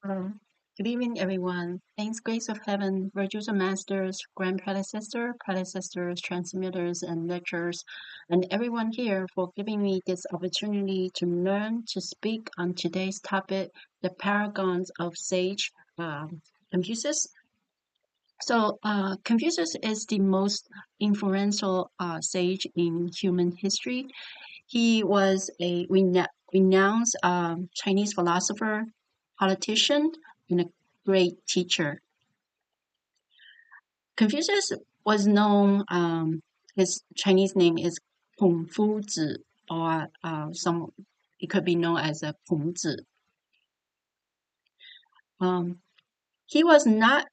Good evening, everyone. Thanks, Grace of Heaven, virtues of masters, grand predecessors, transmitters, and lecturers, and everyone here for giving me this opportunity to learn to speak on today's topic, the paragons of sage Confucius. So, Confucius is the most influential sage in human history. He was a renowned Chinese philosopher, politician, and a great teacher. Confucius was known, his Chinese name is Peng Fuzi, or it could be known as a Peng Zi. He was not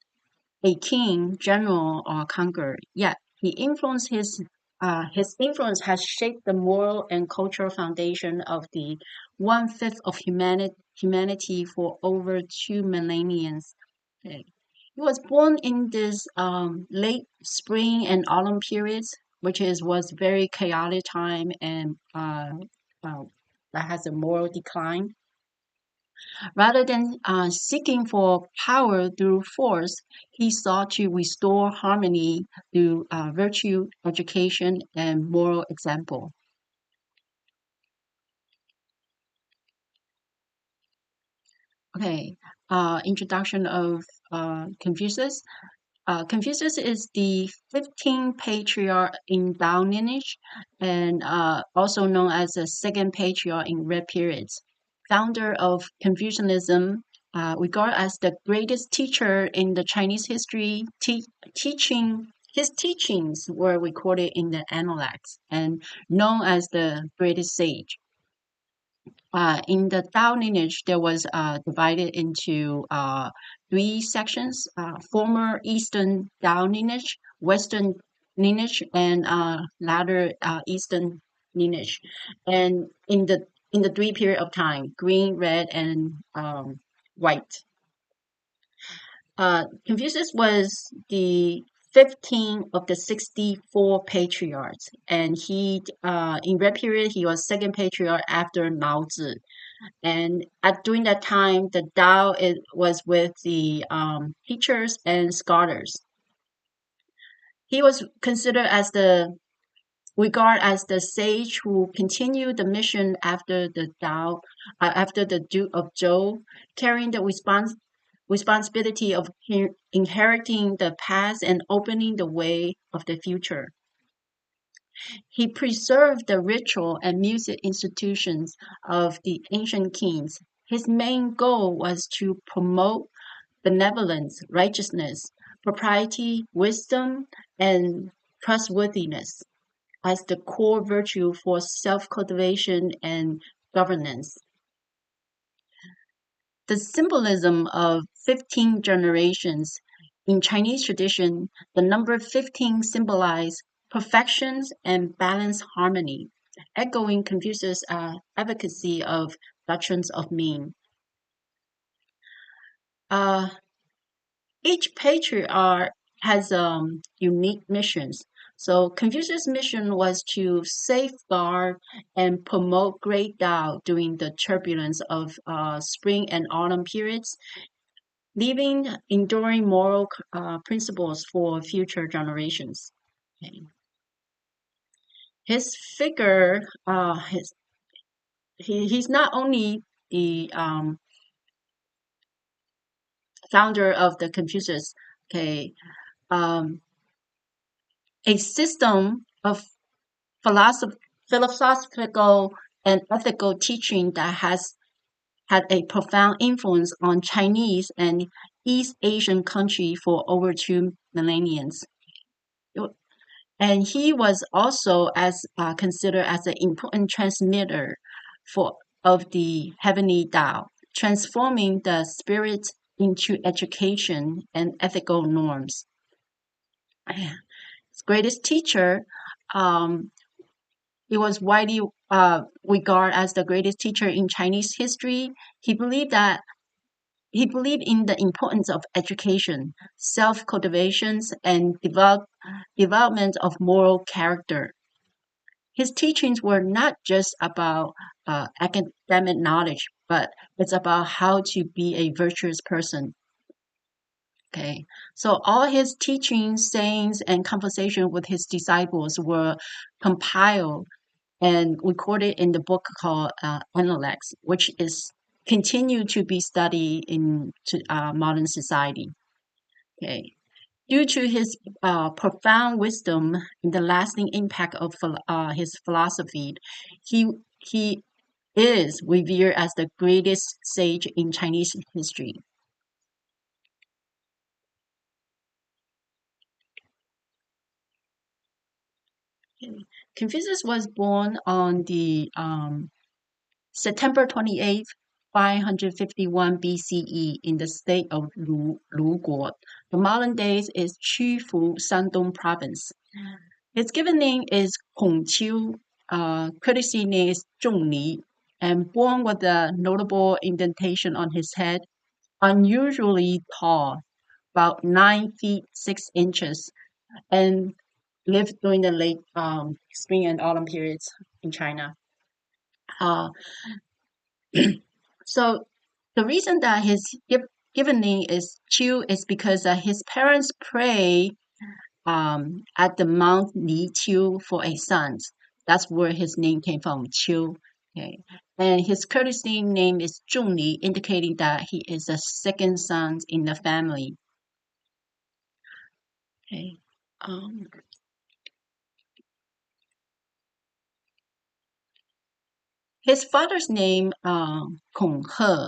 a king, general, or conqueror, yet his influence has shaped the moral and cultural foundation of the 1/5 of humanity for over 2 millennia. Okay. He was born in this late spring and autumn periods, was very chaotic time and uh, that has a moral decline. Rather than seeking for power through force, he sought to restore harmony through virtue, education, and moral example. Okay, introduction of Confucius. Confucius is the 15th patriarch in Tao lineage and also known as the second patriarch in Red periods. Founder of Confucianism, regarded as the greatest teacher in the Chinese history, his teachings were recorded in the Annals and known as the greatest sage. In the Tao lineage, there was divided into 3 sections: former Eastern Tao lineage, Western lineage, and latter Eastern lineage. And in the 3 period of time, green, red, and white. Confucius was the 15th of the 64 patriarchs, and he in Red period he was second patriarch after Mao Zi. And during that time, the Tao was with the teachers and scholars. He was considered as regarded as the sage who continued the mission after the Tao, after the Duke of Zhou, carrying the responsibility of inheriting the past and opening the way of the future. He preserved the ritual and music institutions of the ancient kings. His main goal was to promote benevolence, righteousness, propriety, wisdom, and trustworthiness as the core virtue for self-cultivation and governance. The symbolism of 15 generations in Chinese tradition, the number 15 symbolizes perfections and balanced harmony, echoing Confucius' advocacy of doctrines of mean. Each patriarch has unique missions. So Confucius' mission was to safeguard and promote great Tao during the turbulence of spring and autumn periods, leaving enduring moral principles for future generations. Okay. His figure, he's not only the founder of the Confucius, okay, a system of philosophical and ethical teaching that has had a profound influence on Chinese and East Asian country for over 2 millennia. And he was also considered as an important transmitter of the heavenly Tao, transforming the spirit into education and ethical norms. His greatest teacher, he was widely regarded as the greatest teacher in Chinese history. He believed in the importance of education, self-cultivation, and development of moral character. His teachings were not just about academic knowledge, but it's about how to be a virtuous person. Okay, so all his teachings, sayings, and conversation with his disciples were compiled and recorded in the book called Analects, which is continue to be studied in modern society. Okay, due to his profound wisdom and the lasting impact of his philosophy, he is revered as the greatest sage in Chinese history. Okay. Confucius was born on the September 28th, 551 BCE in the state of Luguo. The modern days is Qufu, Shandong province. His given name is Kong Qiu, courtesy name is Zhong Li, and born with a notable indentation on his head, unusually tall, about 9 feet 6 inches, and lived during the late spring and autumn periods in China. So the reason that his given name is Qiu is because his parents pray at the Mount Li Qiu for a son. That's where his name came from, Qiu. Okay. And his courtesy name is Zhong Li, indicating that he is the second son in the family. Okay. His father's name, Kong He,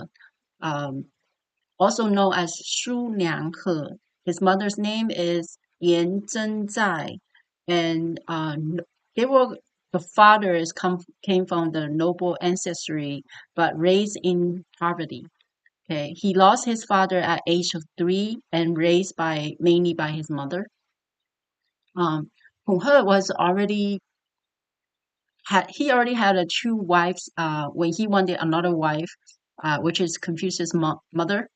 also known as Shu Liang He. His mother's name is Yan Zhen Zai, and the fathers came from the noble ancestry, but raised in poverty. Okay, he lost his father at age of 3 and raised mainly by his mother. Kong He was already had a 2 wives when he wanted another wife, which is Confucius' mother.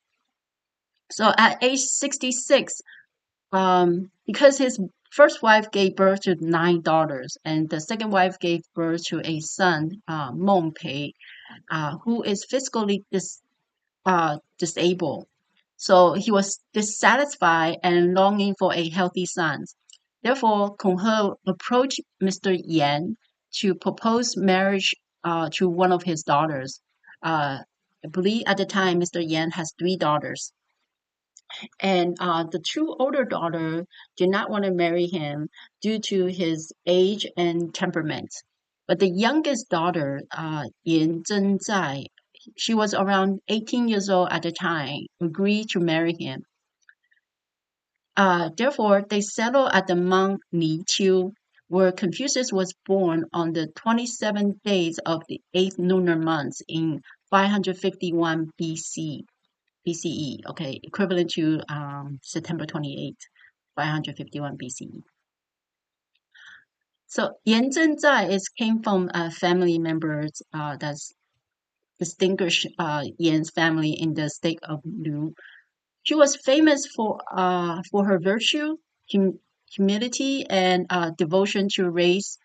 So at age 66, because his first wife gave birth to 9 daughters, and the second wife gave birth to a son, Meng Pei, who is physically disabled. So he was dissatisfied and longing for a healthy son. Therefore, Kong He approached Mr. Yan to propose marriage to one of his daughters. I believe at the time Mr. Yan has 3 daughters. And the 2 older daughters did not want to marry him due to his age and temperament. But the youngest daughter, Yan Zhenzai, she was around 18 years old at the time, agreed to marry him. Therefore, they settled at the Mount Li Qiu, where Confucius was born on the 27th days of the 8th lunar month in 551 BCE, okay, equivalent to September 28th, 551 BCE. So Yan Zhenzai came from family members that's distinguished Yan's family in the state of Lu. She was famous for her virtue, humility, and devotion to raise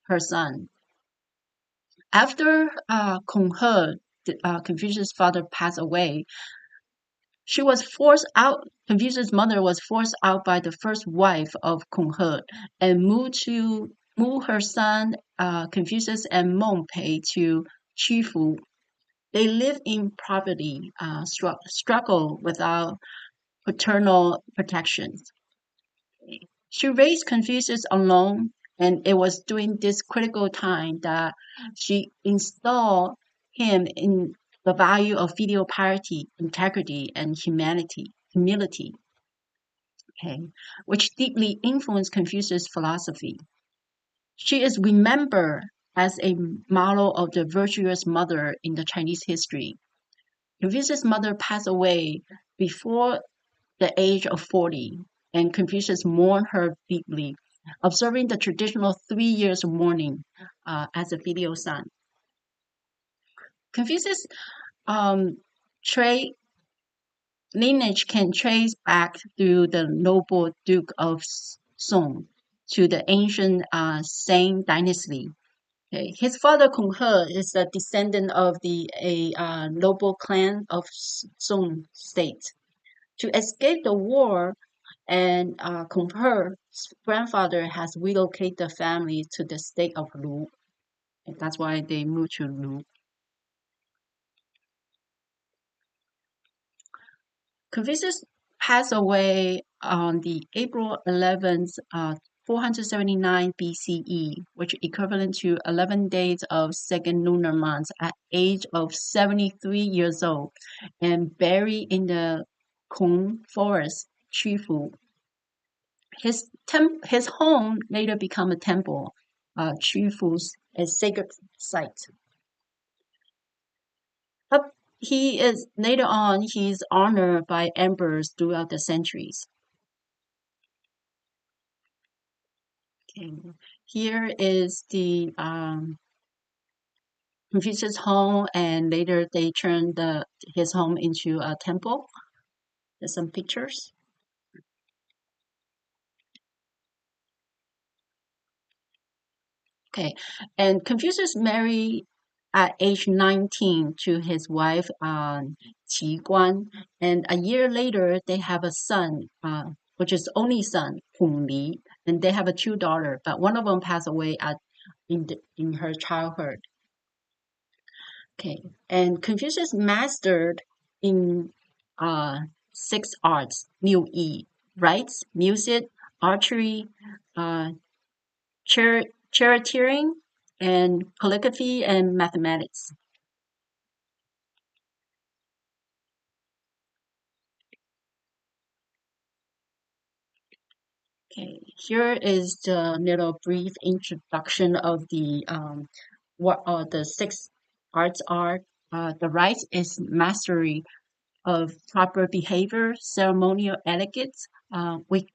her son. After Kong He, Confucius' father, passed away, she was forced out. Confucius' mother was forced out by the first wife of Kong He and moved her son Confucius and Meng Pei to Qufu. They lived in poverty, struggle without paternal protections. She raised Confucius alone, and it was during this critical time that she installed him in the value of filial piety, integrity, and humility, okay, which deeply influenced Confucius' philosophy. She is remembered as a model of the virtuous mother in the Chinese history. Confucius' mother passed away before the age of 40, and Confucius mourned her deeply, observing the traditional 3 years of mourning as a filial son. Confucius' lineage can trace back through the noble Duke of Song to the ancient Shang dynasty. Okay, his father Kong He is a descendant of the noble clan of Song state. To escape the war, and Kong He's grandfather has relocated the family to the state of Lu. And that's why they moved to Lu. Confucius passed away on the April 11th, 479 BCE, which equivalent to 11 days of second lunar month at age of 73 years old, and buried in the Kong forest, Chifu. His home later became a temple, Chifu's a sacred site. Up he is later on he is honored by emperors throughout the centuries. Okay. Here is the Confucius home, and later they turned his home into a temple. There's some pictures. Okay, and Confucius married at age 19 to his wife Qi Guan, and a year later they have a son, which is only son Hong Li, and they have two daughters, but one of them passed away in her childhood. Okay, and Confucius mastered in six arts: Liu Yi, rites, music, archery, uh, charioteering, and calligraphy and mathematics. Okay, here is the little brief introduction of the what the six arts are. The rites is mastery of proper behavior, ceremonial etiquette, with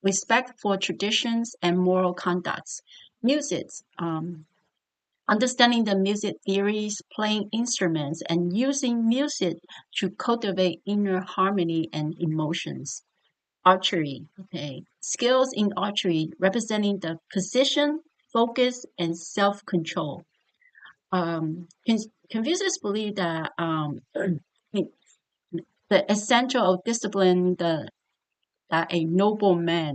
respect for traditions and moral conducts. Music, understanding the music theories, playing instruments, and using music to cultivate inner harmony and emotions. Archery, okay, skills in archery representing the precision, focus, and self-control. Confucius believed that the essential of discipline that a nobleman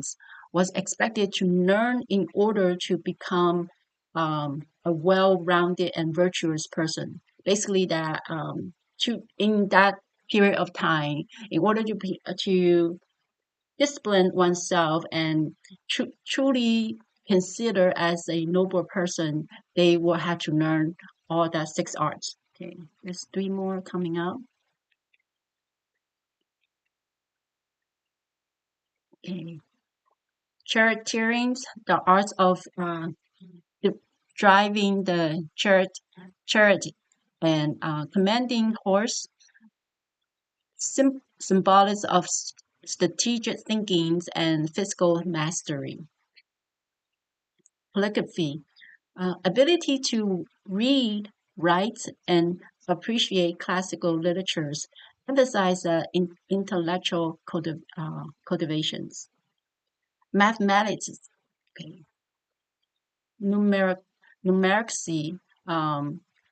was expected to learn in order to become a well-rounded and virtuous person. Basically, that to in that period of time, in order to discipline oneself and truly consider as a noble person, they will have to learn all that six arts. Okay, there's three more coming up. Okay. Charioteering, the arts of driving the chariot and commanding horse, symbolics of strategic thinking and physical mastery. Calligraphy, ability to read, write, and appreciate classical literatures, emphasize intellectual cultivations. Mathematics, okay. Numeracy,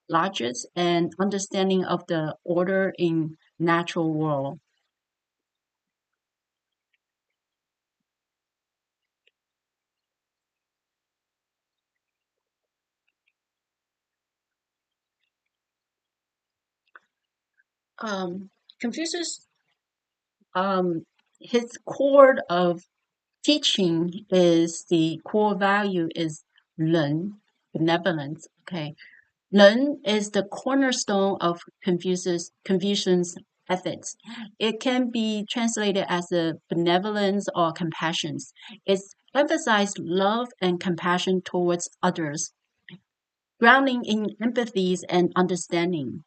logic, and understanding of the order in natural world. Confucius, his core of teaching is the core value is 仁, benevolence. Okay, 仁 is the cornerstone of Confucian's ethics. It can be translated as a benevolence or compassion. It's emphasized love and compassion towards others, grounding in empathies and understanding.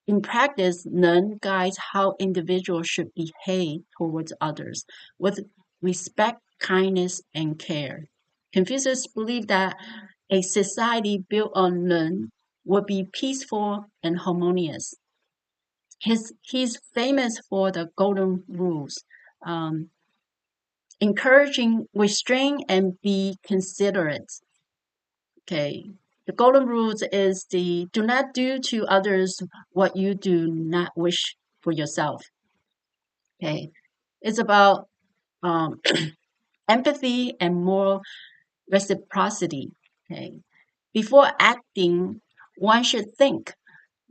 In practice, Nen guides how individuals should behave towards others with respect, kindness, and care. Confucius believed that a society built on Nen would be peaceful and harmonious. He's famous for the golden rules, um, encouraging restraint and be considerate. Okay. The golden rules is the do not do to others what you do not wish for yourself. Okay, it's about empathy and moral reciprocity. Okay, before acting, one should think,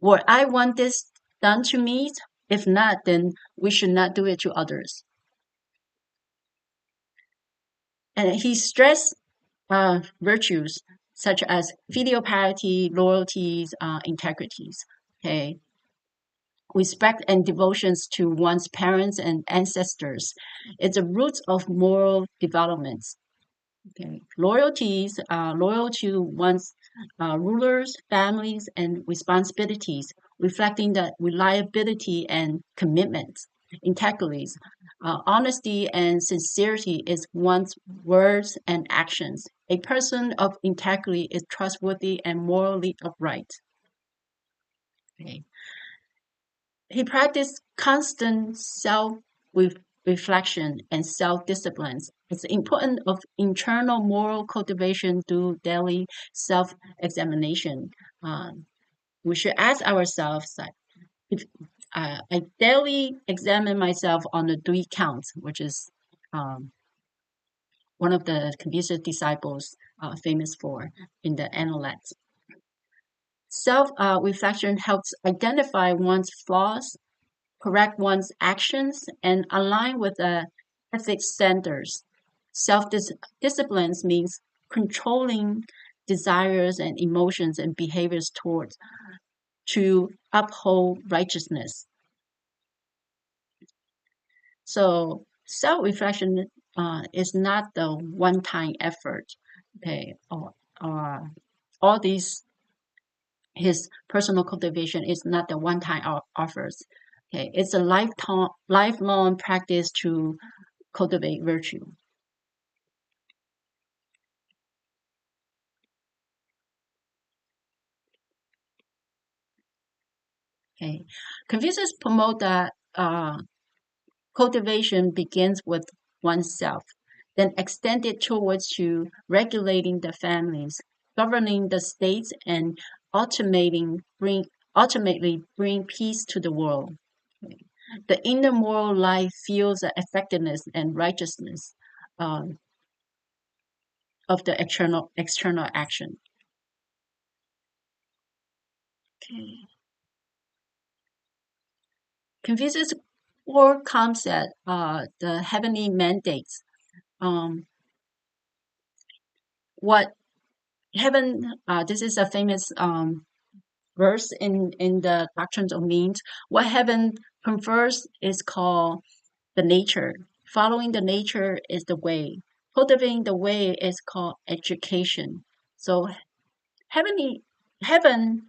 would I want this done to me? If not, then we should not do it to others. And he stressed virtues such as filial piety, loyalties, integrities. Okay, respect and devotions to one's parents and ancestors. It's the roots of moral development. Okay, loyalties are loyal to one's rulers, families, and responsibilities, reflecting the reliability and commitment. Integrities, honesty and sincerity is one's words and actions. A person of integrity is trustworthy and morally upright. Okay. He practiced constant self-reflection and self-discipline. It's important of internal moral cultivation through daily self-examination. We should ask ourselves, like, if I daily examine myself on the 3 counts, which is one of the Confucius disciples famous for in the Analects. Self-reflection helps identify one's flaws, correct one's actions, and align with the ethics standards. Self-discipline means controlling desires and emotions and behaviors towards to uphold righteousness. So self-reflection is not the one-time effort. Okay, or all these his personal cultivation is not the one-time offers. Okay, it's a lifelong practice to cultivate virtue. Okay, Confucius promote that cultivation begins with oneself, then extended towards to regulating the families, governing the states, and ultimately bring peace to the world. Okay. The inner moral life feels the effectiveness and righteousness of the external action. Okay. Confucius' core concept, the heavenly mandates, what heaven, this is a famous verse in the Doctrines of Means. What heaven confers is called the nature. Following the nature is the way. Cultivating the way is called education. So heaven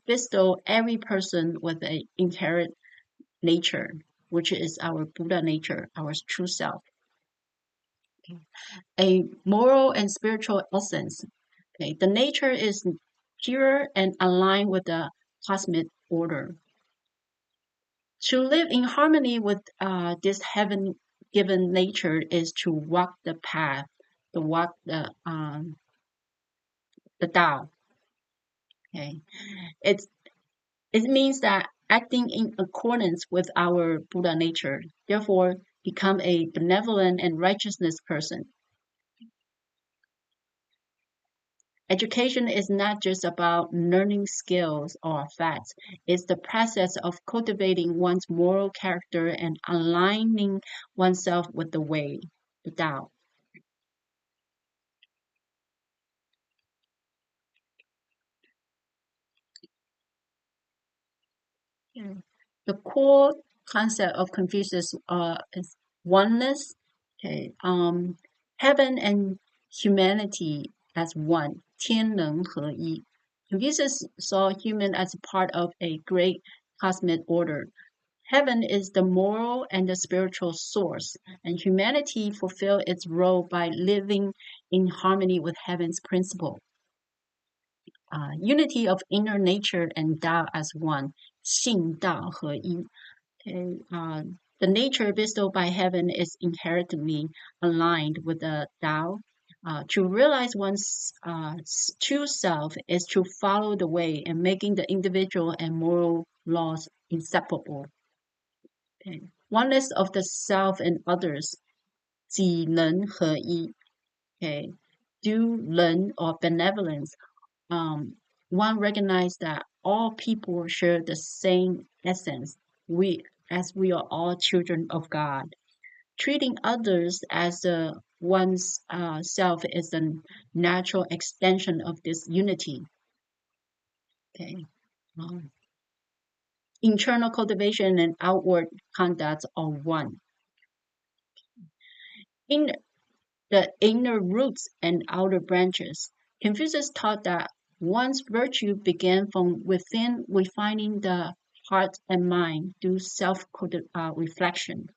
bestow every person with an inherent nature, which is our Buddha nature, our true self. A moral and spiritual essence. Okay, the nature is pure and aligned with the cosmic order. To live in harmony with this heaven-given nature is to walk the path, to walk the Tao. Okay, it means that acting in accordance with our Buddha nature, therefore become a benevolent and righteousness person. Education is not just about learning skills or facts. It's the process of cultivating one's moral character and aligning oneself with the way, the Tao. Yeah. The core concept of Confucius is oneness. Okay, heaven and humanity as one, 天人合一. Confucius saw human as a part of a great cosmic order. Heaven is the moral and the spiritual source, and humanity fulfill its role by living in harmony with heaven's principle. Unity of inner nature and Tao as one, 性道合一. Okay, the nature bestowed by heaven is inherently aligned with the Tao. To realize one's true self is to follow the way and making the individual and moral laws inseparable. Okay. Oneness of the self and others, 己人合一. Okay. Do Ren or benevolence. One recognizes that all people share the same essence. As we are all children of God. Treating others as one's self is a natural extension of this unity. Okay. Internal cultivation and outward conduct are one. In the inner roots and outer branches, Confucius taught that one's virtue began from within, refining the heart and mind through self-reflection.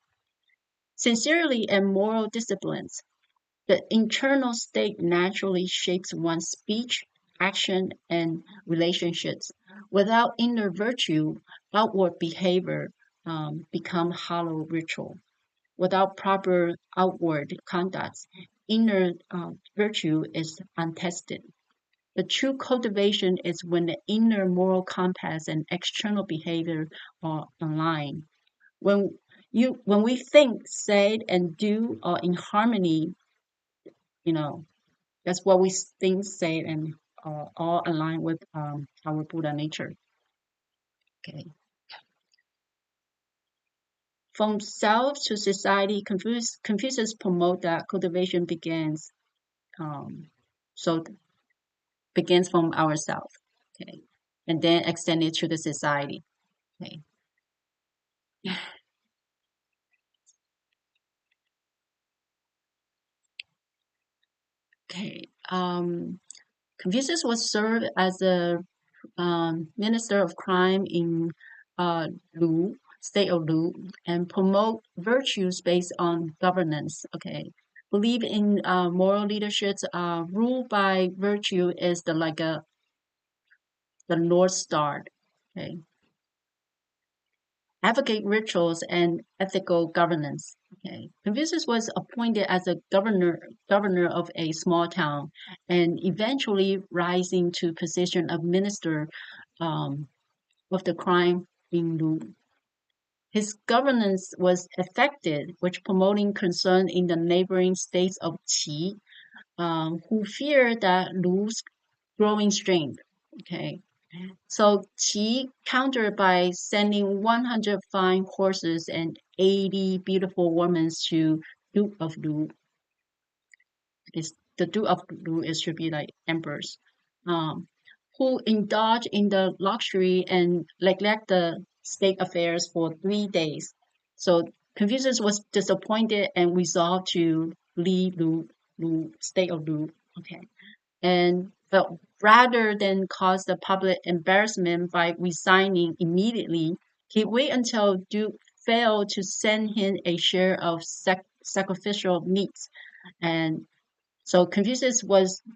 Sincerely and moral disciplines, the internal state naturally shapes one's speech, action, and relationships. Without inner virtue, outward behavior become hollow ritual. Without proper outward conduct, inner virtue is untested. The true cultivation is when the inner moral compass and external behavior are aligned. When we think, say, and do are in harmony, that's what we think, say, and all align with our Buddha nature. Okay. From self to society, Confucius promote that cultivation begins begins from ourselves, okay, and then extended to the society. Okay. Okay. Confucius was served as a minister of crime in Lu, state of Lu, and promote virtues based on governance. Okay. Believe in moral leadership. Rule by virtue is the North Star. Okay. Advocate rituals and ethical governance. Okay. Confucius was appointed as a governor of a small town and eventually rising to position of minister of the crime in Lu. His governance was effective, which promoting concern in the neighboring states of Qi, who feared that Lu's growing strength. Okay. So Qi countered by sending 100 fine horses and 80 beautiful women to Duke of Lu. The Duke of Lu should be like emperors, who indulge in the luxury and neglect the state affairs for 3 days. So Confucius was disappointed and resolved to leave Lu state of Lu. Okay. But rather than cause the public embarrassment by resigning immediately, he waited until Duke failed to send him a share of sacrificial meat. And so Confucius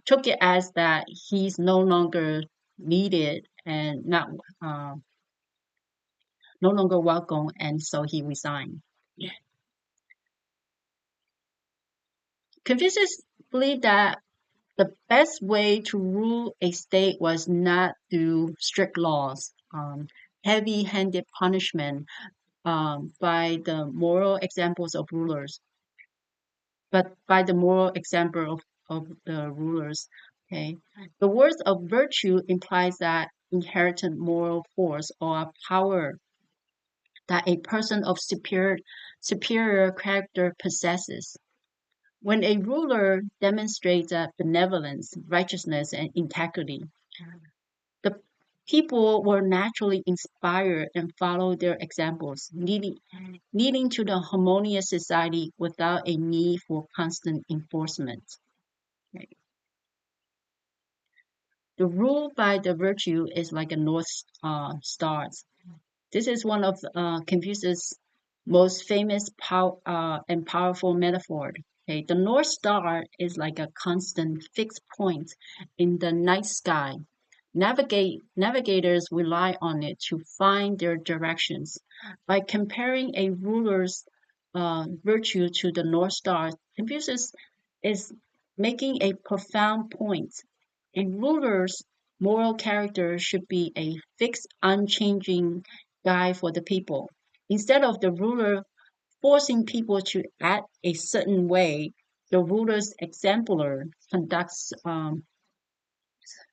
took it as that he's no longer needed and no longer welcome, and so he resigned. Yeah. Confucius believed that the best way to rule a state was not through strict laws, heavy-handed punishment by the moral examples of rulers, but by the moral example of the rulers. Okay, the words of virtue implies that inherent moral force or power that a person of superior character possesses. When a ruler demonstrates benevolence, righteousness, and integrity, the people will naturally inspire and follow their examples, leading to the harmonious society without a need for constant enforcement. Okay. The rule by the virtue is like a North Star. This is one of Confucius' most famous and powerful metaphor. Okay, the North Star is like a constant fixed point in the night sky. Navigators rely on it to find their directions. By comparing a ruler's virtue to the North Star, Confucius is making a profound point. A ruler's moral character should be a fixed, unchanging guide for the people. Instead of the ruler forcing people to act a certain way, the ruler's exemplar conducts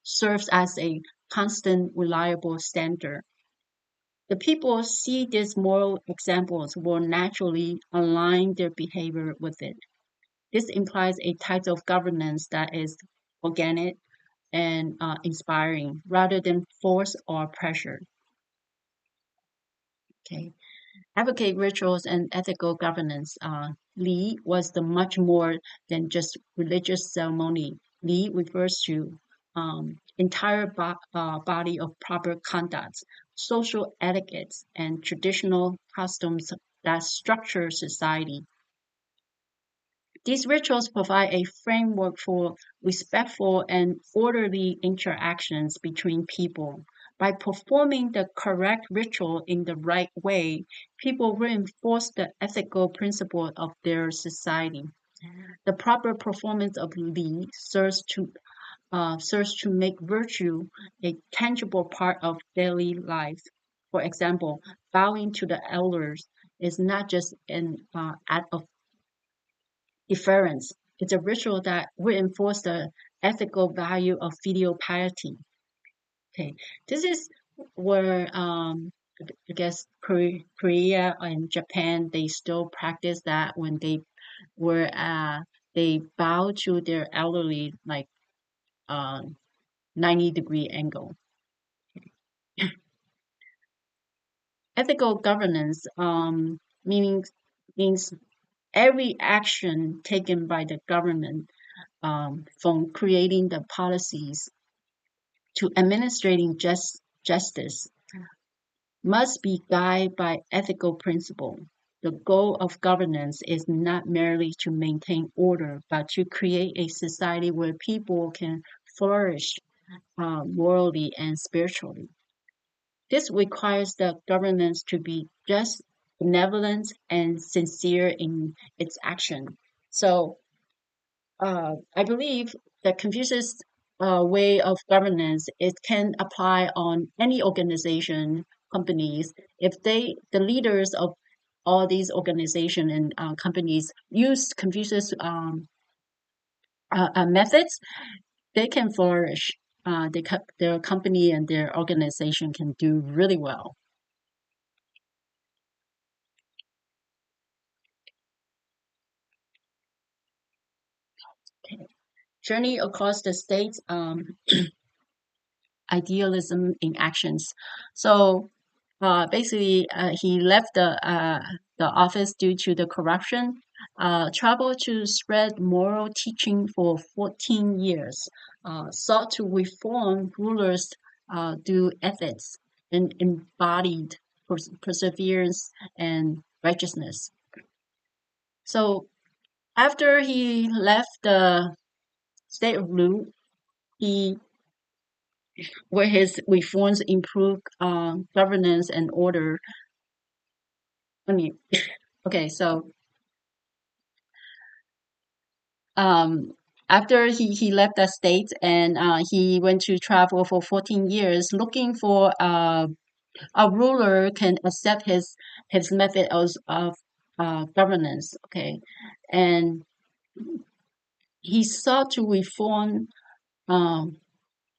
serves as a constant, reliable standard. The people see these moral examples will naturally align their behavior with it. This implies a type of governance that is organic and inspiring rather than force or pressure. Okay. Advocate rituals and ethical governance. Li was the much more than just religious ceremony. Li refers to entire body of proper conduct, social etiquettes, and traditional customs that structure society. These rituals provide a framework for respectful and orderly interactions between people. By performing the correct ritual in the right way, people reinforce the ethical principle of their society. The proper performance of Li serves to make virtue a tangible part of daily life. For example, bowing to the elders is not just an act of deference. It's a ritual that reinforces the ethical value of filial piety. Okay, this is where I guess Korea and Japan they still practice that when were they bow to their elderly like 90-degree angle. Ethical governance means every action taken by the government, from creating the policies to administrating justice, must be guided by ethical principle. The goal of governance is not merely to maintain order, but to create a society where people can flourish morally and spiritually. This requires the governance to be just, benevolent, and sincere in its action. So I believe that Confucius' way of governance it can apply on any organization, companies. If the leaders of all these organizations and companies use Confucius methods, they can flourish. Their company and their organization can do really well. Okay. Journey across the states. Idealism in actions. So basically, he left the office due to the corruption. Traveled to spread moral teaching for 14 years. Sought to reform rulers through ethics and embodied perseverance and righteousness. So after he left the state of Lu, he where his reforms improve governance and order. I mean, okay, so um, after he left the state and he went to travel for 14 years, looking for a ruler can accept his method of governance. Okay, and he sought to reform um,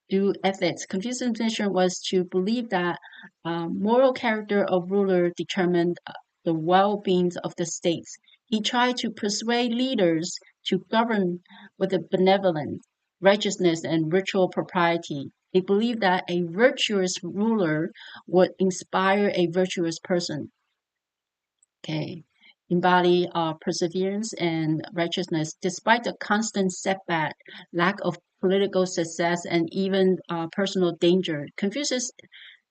through ethics. Confucius' mission was to believe that moral character of ruler determined the well-being of the states. He tried to persuade leaders to govern with a benevolence, righteousness, and ritual propriety. He believed that a virtuous ruler would inspire a virtuous person. Okay, embody perseverance and righteousness despite the constant setback, lack of political success, and even personal danger. Confucius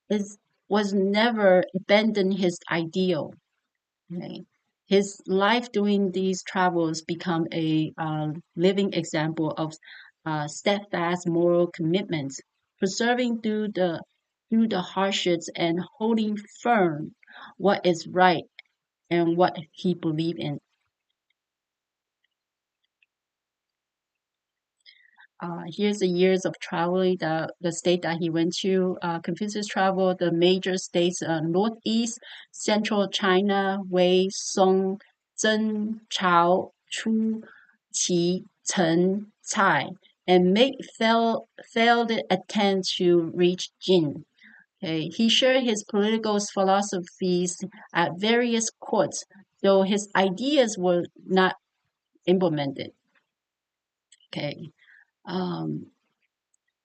is, was never abandoned his ideal. Okay? His life during these travels become a living example of steadfast moral commitments, preserving through the hardships and holding firm what is right and what he believed in. Here's the years of traveling, the state that he went to. Confucius traveled the major states, northeast, central China, Wei, Song, Zheng, Chao, Chu, Qi, Chen, Cai, and made failed attempt to reach Jin. Okay. He shared his political philosophies at various courts, though his ideas were not implemented. Okay. Um,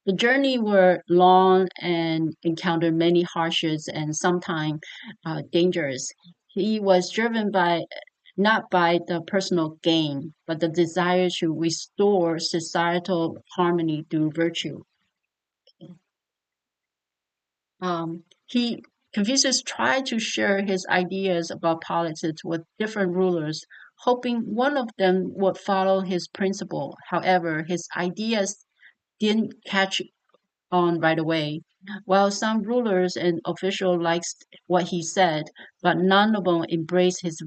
The journey were long and encountered many hardships and sometimes dangers. He was driven by not by the personal gain, but the desire to restore societal harmony through virtue. He Confucius tried to share his ideas about politics with different rulers, hoping one of them would follow his principle. However, his ideas didn't catch on right away. While some rulers and officials liked what he said, but none of them embraced his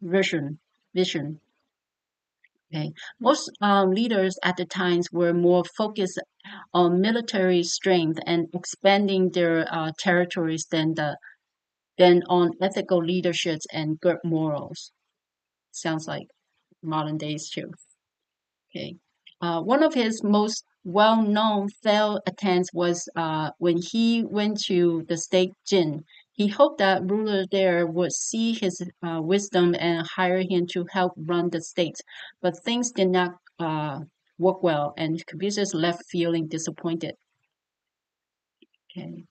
vision. Vision. Okay. Most leaders at the times were more focused on military strength and expanding their territories than on ethical leaderships and good morals. Sounds like modern days too. Okay. One of his most well-known failed attempts was when he went to the state Jin. He hoped that rulers there would see his wisdom and hire him to help run the state, but things did not work well, and Confucius left feeling disappointed. Okay.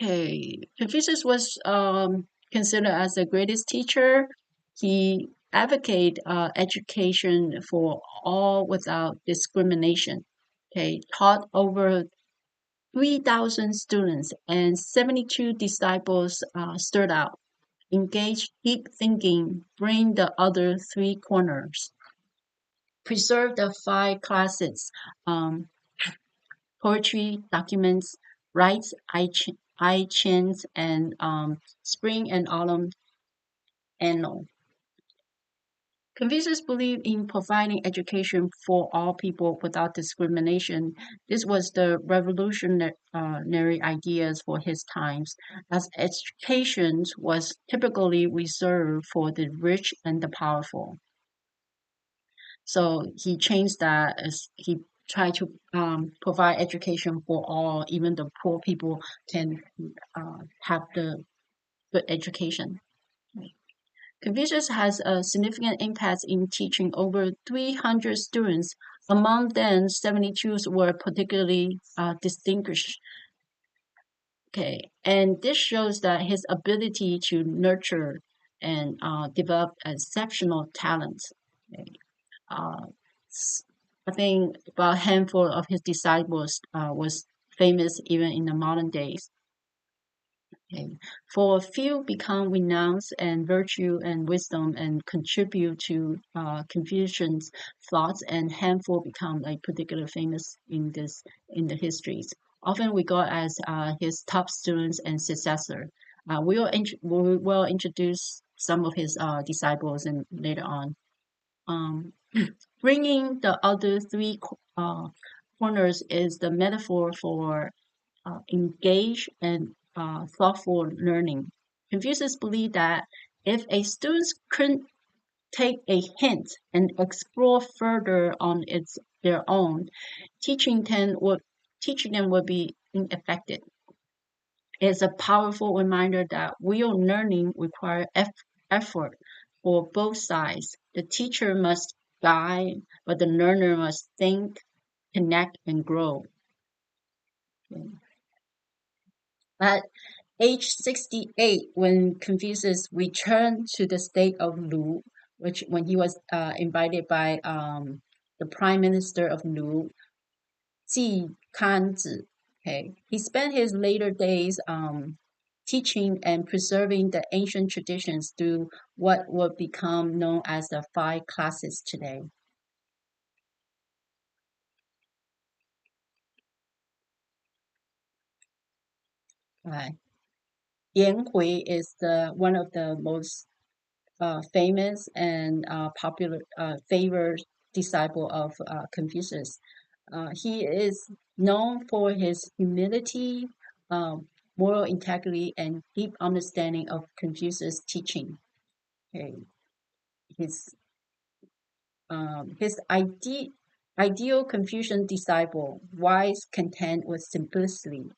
Okay. Confucius was considered as the greatest teacher. He advocated education for all without discrimination. Okay. Taught over 3,000 students and 72 disciples stood out. Engaged deep thinking, bring the other three corners. Preserve the five classes. Um, Poetry, documents, rites, I chants, and spring and autumn annal. Confucius believed in providing education for all people without discrimination. This was the revolutionary ideas for his times, as education was typically reserved for the rich and the powerful. So he changed that as he tried to provide education for all, even the poor people can have the good education. Confucius has a significant impact in teaching over 300 students. Among them, 72 were particularly distinguished. Okay, and this shows that his ability to nurture and develop exceptional talents. Okay. Uh, I think about a handful of his disciples was famous even in the modern days. Okay. For a few become renowned and virtue and wisdom and contribute to Confucian's thoughts, and handful become like particularly famous in the histories. Often regarded as his top students and successor. We will introduce some of his disciples and later on. Um, Bringing the other three corners is the metaphor for engaged and thoughtful learning. Confucius believed that if a student couldn't take a hint and explore further on their own, teaching them would be ineffective. It's a powerful reminder that real learning requires effort for both sides. The teacher must guide, but the learner must think, connect, and grow. At age 68, when Confucius returned to the state of Lu, which when he was invited by the prime minister of Lu, ZhiShan, okay, he spent his later days teaching and preserving the ancient traditions through what would become known as the five classes today. Right. Yan Hui is one of the most famous and popular favored disciple of Confucius. He is known for his humility, moral integrity, and deep understanding of Confucius' teaching. Okay. His ideal Confucian disciple, wise, content with simplicity.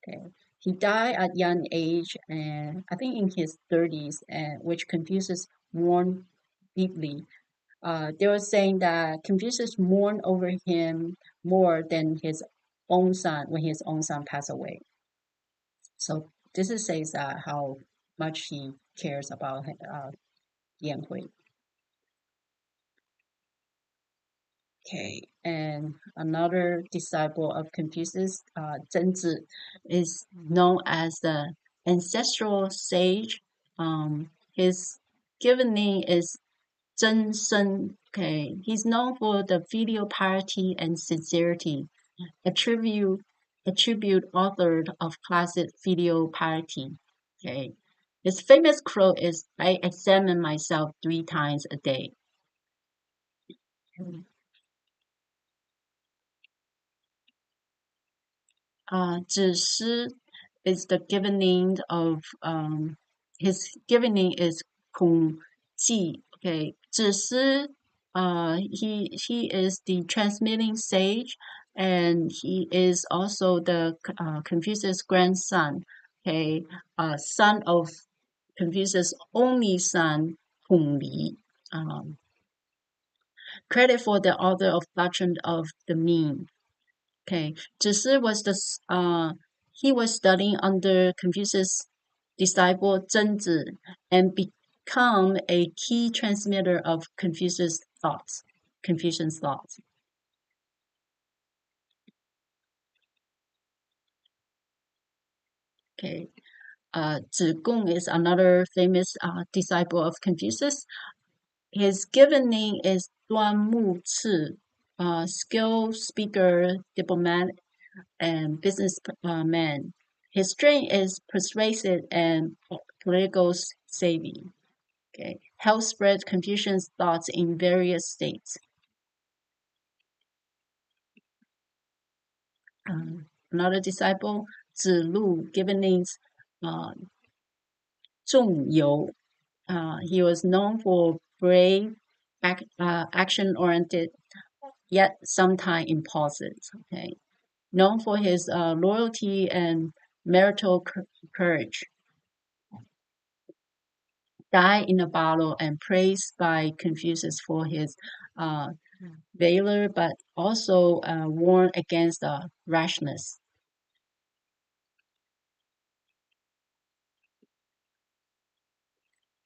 Okay. He died at young age, and I think in his 30s, and which Confucius mourned deeply. They were saying that Confucius mourned over him more than his own son when his own son passed away. So this is says that how much he cares about Yan Hui. Okay, and another disciple of Confucius, Zhenzi, is known as the ancestral sage. His given name is ZhiShan. Okay, he's known for the filial piety and sincerity, attribute authored of classic filial piety. Okay, his famous quote is, "I examine myself 3 times a day." Okay. 子师 is the given name of his given name is Kung Ji. Okay, 子师 he is the transmitting sage, and he is also the Confucius grandson. Okay, son of Confucius' only son Kung Li. Credit for the author of Doctrine of the Mean. Okay, ZhiShan he was studying under Confucius' disciple Zhenzi and become a key transmitter of Confucius' thoughts, Confucian's thoughts. Okay, Zhigong is another famous disciple of Confucius. His given name is Duan Mu Ci, skilled speaker, diplomat, and businessman. His strength is persuasive and political savvy. Okay, helps spread Confucian's thoughts in various states. Another disciple, Zilu, given names Zhong You. He was known for brave, action-oriented, yet sometimes impulsive. Okay, known for his loyalty and marital courage. Died in a battle and praised by Confucius for his valor, but also warned against rashness.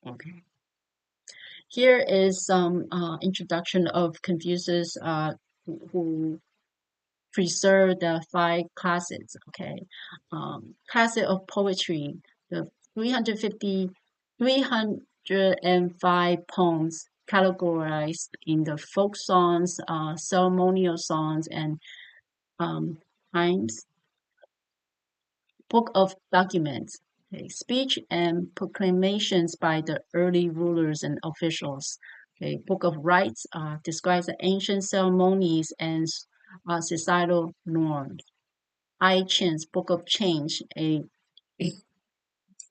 Okay. Here is some introduction of Confucius who preserved the 5 classes. Okay, classic of poetry, the 305 poems categorized in the folk songs, ceremonial songs, and hymns. Book of documents, okay, speech and proclamations by the early rulers and officials. Okay, Book of rites describes the ancient ceremonies and societal norms. I Chins, Book of Change, a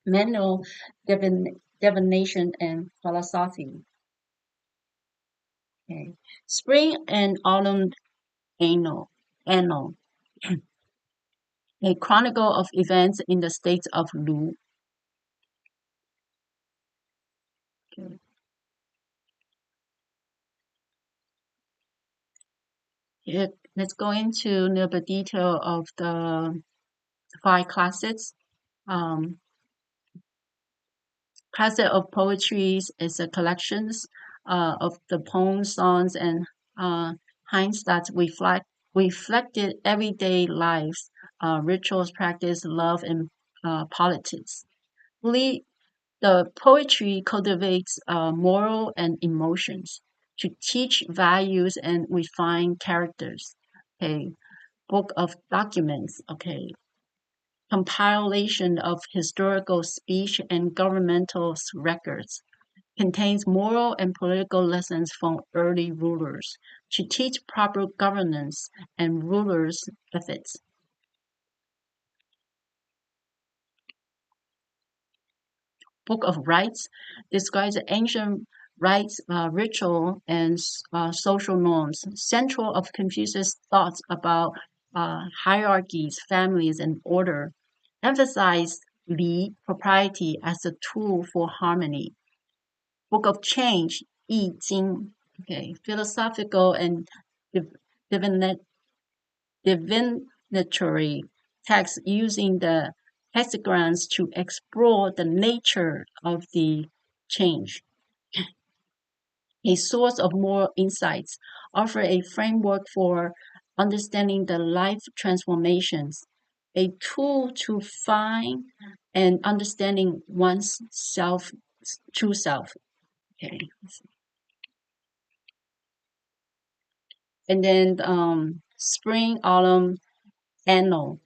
manual divination and philosophy. Okay. Spring and autumn annal, a chronicle of events in the states of Lu. Okay. Here, let's go into a little bit detail of the 5 classes. Classic of poetry is a collections of the poems, songs, and hymns that reflected everyday lives, rituals, practice, love, and politics. The poetry cultivates moral and emotions to teach values and refine characters. Okay, Book of documents. Okay, compilation of historical speech and governmental records, contains moral and political lessons from early rulers to teach proper governance and rulers' ethics. Book of Rites describes ancient rites, ritual, and social norms, central of Confucius' thoughts about hierarchies, families, and order, emphasized Li, propriety, as a tool for harmony. Book of Change, Yi Jing, okay, philosophical and divinatory text using the hexagrams to explore the nature of the change. A source of moral insights, offer a framework for understanding the life transformations, a tool to find and understanding one's self, true self. Okay. And then spring, autumn, annal,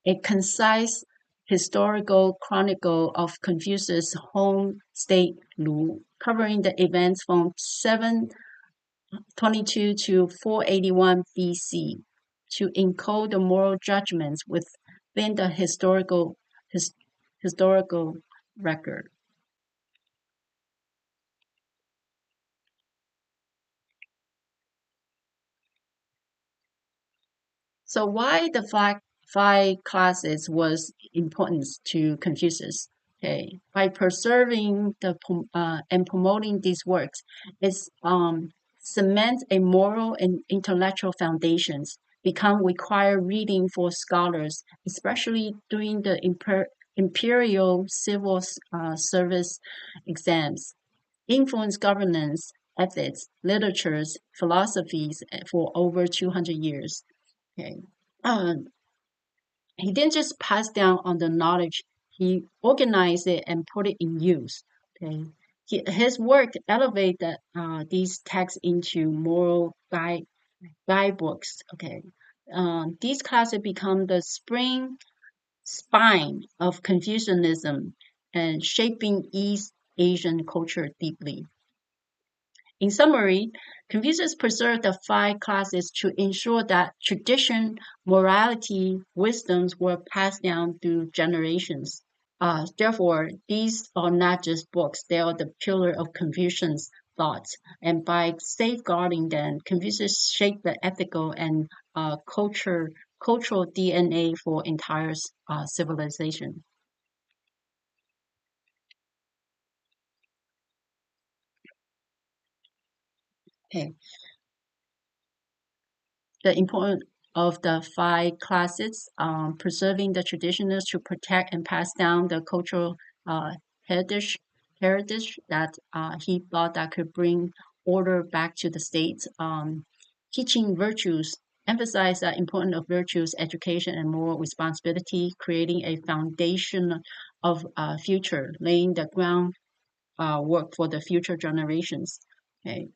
a concise historical chronicle of Confucius' home state Lu, covering the events from 722 to 481 BC, to encode the moral judgments within the historical record. So why the five classes was important to Confucius? Okay, by preserving and promoting these works, it cements a moral and intellectual foundations, become required reading for scholars, especially during the imperial civil service exams, influence governance, ethics, literatures, philosophies for over 200 years. Okay. He didn't just pass down on the knowledge, he organized it and put it in use. Okay. His work elevated these texts into moral guidebooks. Okay. These classes become the spine of Confucianism and shaping East Asian culture deeply. In summary, Confucius preserved the five classes to ensure that tradition, morality, wisdoms were passed down through generations. Therefore, these are not just books, they are the pillar of Confucian's thoughts. And by safeguarding them, Confucius shaped the ethical and cultural DNA for entire civilization. Okay. The importance of the five classes, preserving the traditions to protect and pass down the cultural uh, heritage, that he thought that could bring order back to the states. Teaching virtues, emphasize the importance of virtues, education, and moral responsibility, creating a foundation of future, laying the ground work for the future generations. Okay.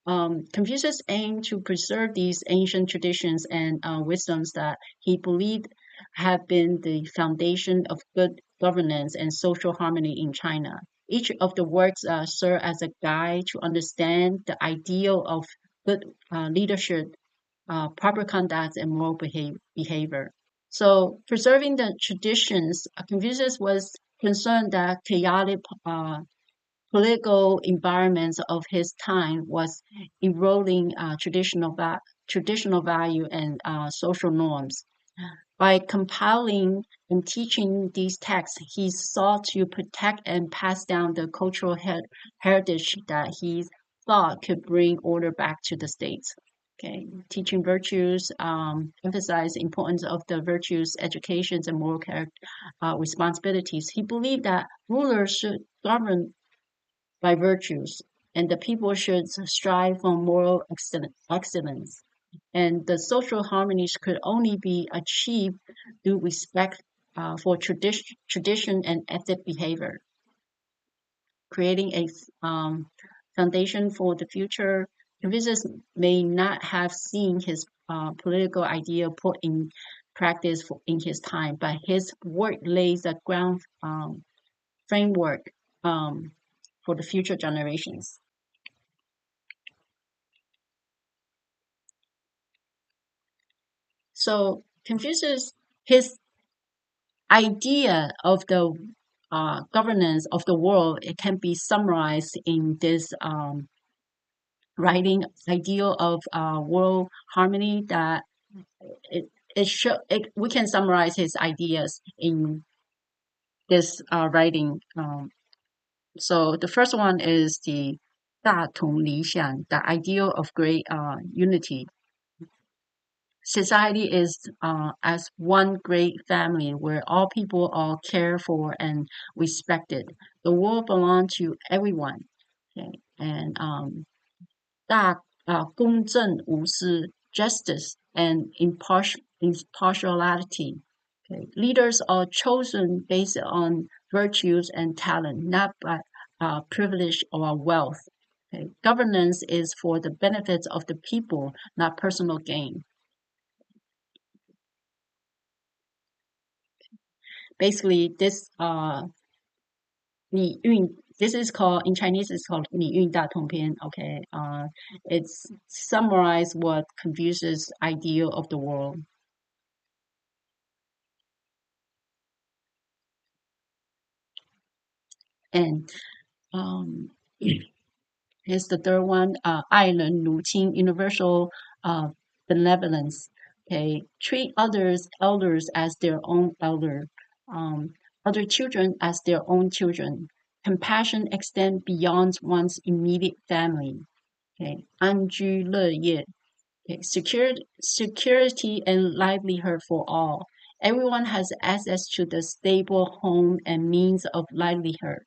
Confucius aimed to preserve these ancient traditions and wisdoms that he believed have been the foundation of good governance and social harmony in China. Each of the works serve as a guide to understand the ideal of good leadership, proper conduct, and moral behavior. So, preserving the traditions, Confucius was concerned that chaotic political environments of his time was eroding traditional value and social norms. By compiling and teaching these texts, he sought to protect and pass down the cultural heritage that he thought could bring order back to the states. Okay, teaching virtues, emphasize the importance of the virtues, educations, and moral responsibilities. He believed that rulers should govern by virtues, and the people should strive for moral excellence. And the social harmonies could only be achieved through respect for tradition and ethic behavior, creating a foundation for the future. Confucius may not have seen his political idea put in practice in his time, but his work lays the ground framework for the future generations. So Confucius, his idea of the governance of the world, it can be summarized in this writing ideal of world harmony that we can summarize his ideas in this writing. So the first one is the 大同理想, the ideal of great unity. Society is as one great family where all people are cared for and respected. The world belongs to everyone. Okay, and 公正无私, justice and impartiality. Okay, leaders are chosen based on virtues and talent, not by privilege or wealth. Okay, governance is for the benefits of the people, not personal gain. Basically, this this is called, in Chinese, it's called 礼运大同篇. Okay, it's summarize what Confucius' ideal of the world. And here's the third one, 爱人如亲, universal benevolence. Okay, treat elders as their own elder, other children as their own children. Compassion extends beyond one's immediate family. Okay, 安居乐业. Okay, security and livelihood for all. Everyone has access to the stable home and means of livelihood.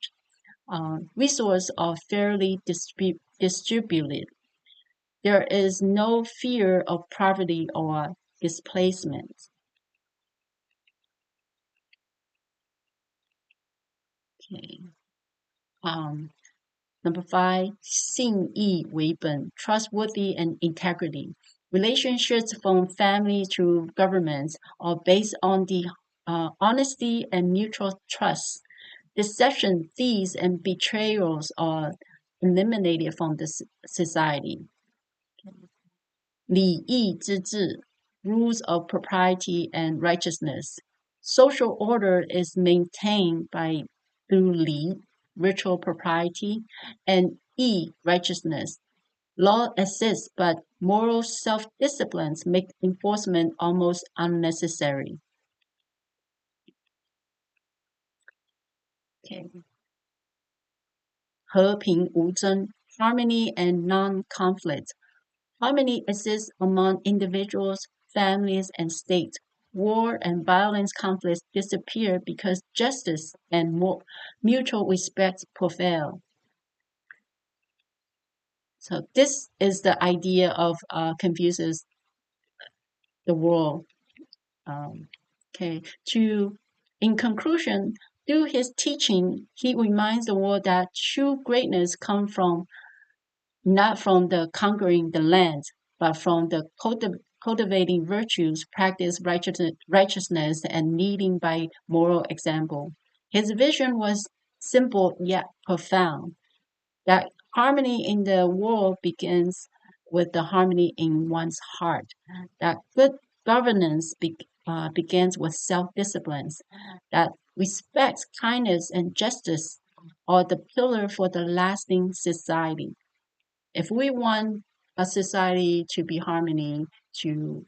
Resources are fairly distributed. There is no fear of poverty or displacement. Okay. Number 5, 信义为本, trustworthy and integrity. Relationships from family to governments are based on the honesty and mutual trust. Deception, thieves, and betrayals are eliminated from the society. 礼义之治, rules of propriety and righteousness. Social order is maintained through li, ritual propriety, and yi, righteousness. Law exists, but moral self-disciplines make enforcement almost unnecessary. Okay. 和平无争, harmony and non-conflict. Harmony exists among individuals, families, and states. War and violence conflicts disappear because justice and mutual respect prevail. So this is the idea of Confucius, the world. In conclusion, through his teaching, he reminds the world that true greatness comes from not from the conquering the land, but from the cultivating virtues, practice righteousness, and leading by moral example. His vision was simple yet profound, that harmony in the world begins with the harmony in one's heart, that good governance begins with self-disciplines, that respect, kindness, and justice are the pillar for the lasting society. If we want a society to be harmony, to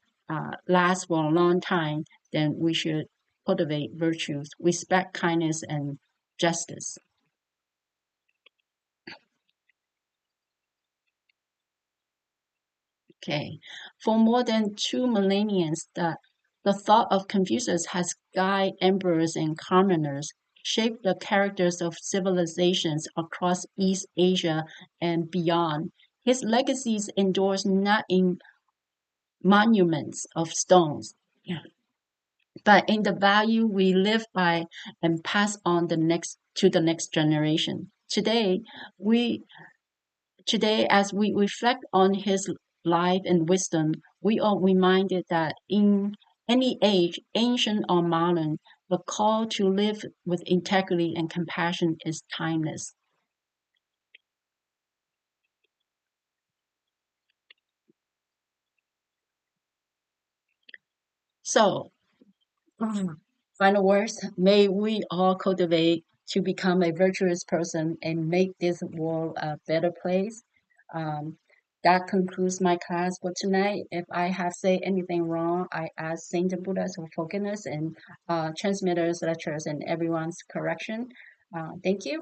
last for a long time, then we should cultivate virtues, respect, kindness, and justice. Okay, for more than 2 millennia, the thought of Confucius has guided emperors and commoners, shaped the characters of civilizations across East Asia and beyond. His legacies endures not in monuments of stones, but in the value we live by and pass on to the next generation. Today, as we reflect on his life and wisdom, we are reminded that in any age, ancient or modern, the call to live with integrity and compassion is timeless. So, final words, may we all cultivate to become a virtuous person and make this world a better place. That concludes my class for tonight. If I have said anything wrong, I ask Saint Buddha's forgiveness and transmitters, lecturers, and everyone's correction. Thank you.